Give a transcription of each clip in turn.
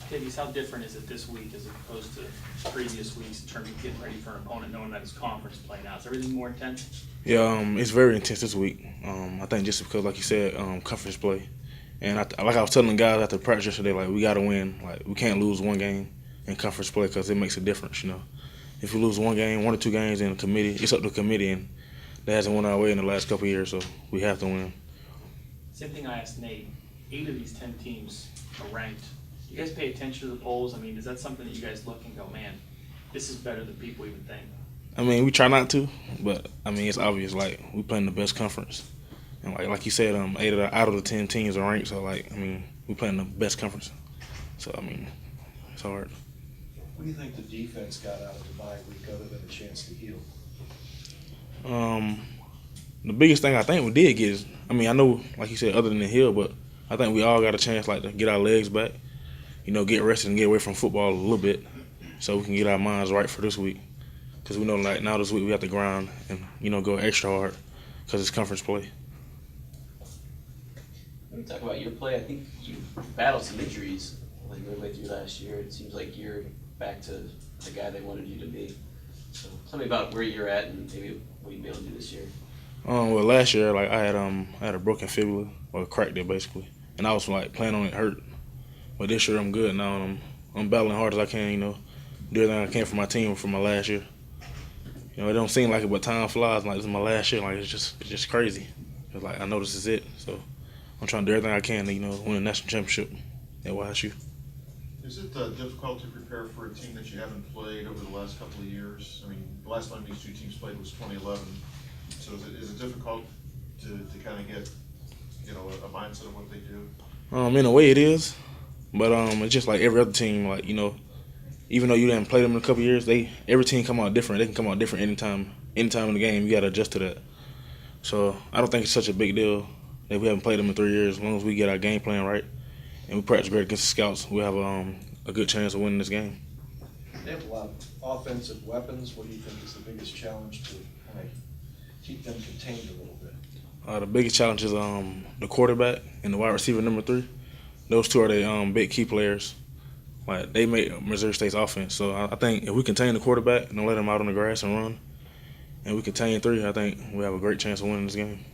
Octavius, how different is it this week as opposed to previous weeks in terms of getting ready for an opponent, knowing that it's conference play now? Is everything more intense? Yeah, it's very intense this week. I think just because, like you said, conference play. And like I was telling the guys after practice yesterday, like, we got to win. Like, we can't lose one game in conference play because it makes a difference, you know. If we lose one game, 1 or 2 games in the committee, it's up to the committee, and that hasn't went our way in the last couple of years, so we have to win. Same thing I asked Nate. 8 of these 10 teams are ranked. You guys pay attention to the polls? I mean, is that something that you guys look and go, man, this is better than people even think? I mean, we try not to, but, I mean, it's obvious. Like, we play in the best conference. And, like you said, 8 out of the 10 teams are ranked, so, like, I mean, we play in the best conference. So, I mean, it's hard. What do you think the defense got out of the bye week other than a chance to heal? The biggest thing I think we did get is, I mean, I know, like you said, other than the hill, but I think we all got a chance, like, to get our legs back, you know, get rested and get away from football a little bit so we can get our minds right for this week. Because we know, like, now this week we have to grind and, you know, go extra hard because it's conference play. When we talk about your play, I think you battled some injuries like midway through last year. It seems like you're back to the guy they wanted you to be. So tell me about where you're at and maybe what you'll be able to do this year. Well, last year, like, I had a broken fibula, or cracked it basically, and I was like planning on it hurt. But this year I'm good now, and I'm battling hard as I can, you know, do everything I can for my team for my last year. You know, it don't seem like it, but time flies. Like, this is my last year. Like, it's just crazy. It's like, I know this is it, so I'm trying to do everything I can to, you know, win a national championship at YSU. Is it difficult to prepare for a team that you haven't played over the last couple of years? I mean, the last time these two teams played was 2011. So is it difficult to kind of get, you know, a mindset of what they do? In a way it is, but it's just like every other team. Like, you know, even though you didn't play them in a couple of years, every team come out different. They can come out different anytime in the game. You got to adjust to that. So I don't think it's such a big deal that we haven't played them in 3 years. As long as we get our game plan right and we practice great against the scouts, we have a good chance of winning this game. They have a lot of offensive weapons. What do you think is the biggest challenge to kind of keep them contained a little bit? The biggest challenge is the quarterback and the wide receiver number 3. Those two are the big key players. Like, they make Missouri State's offense. So I think if we contain the quarterback and don't let him out on the grass and run, and we contain 3, I think we have a great chance of winning this game.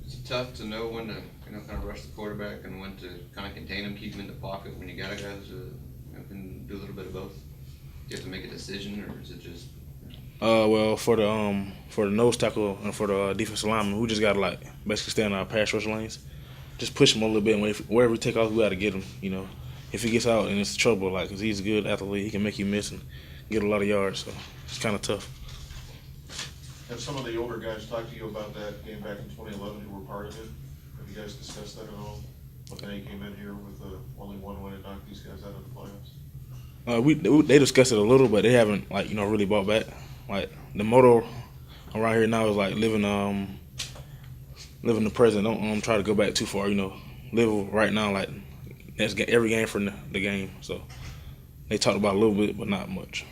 Is it tough to know when to, you know, kind of rush the quarterback and when to kind of contain him, keep him in the pocket when you got guys who can do a little bit of both? Do you have to make a decision, or is it just? Well, for the nose tackle and for the defensive lineman, we just gotta, like, basically stay in our pass rush lanes. Just push him a little bit, and wherever we take off, we gotta get him. You know, if he gets out and it's trouble, like, 'cause he's a good athlete, he can make you miss and get a lot of yards. So it's kind of tough. Have some of the older guys talked to you about that game back in 2011 who were part of it? Have you guys discussed that at all? When they came in here with only 1 win and knocked these guys out of the playoffs? They discussed it a little, but they haven't, like, you know, really bought back. Like, the motto around here now is, like, living the present. Don't try to go back too far. You know, live right now. Like, that's every game for the game. So they talked about it a little bit, but not much.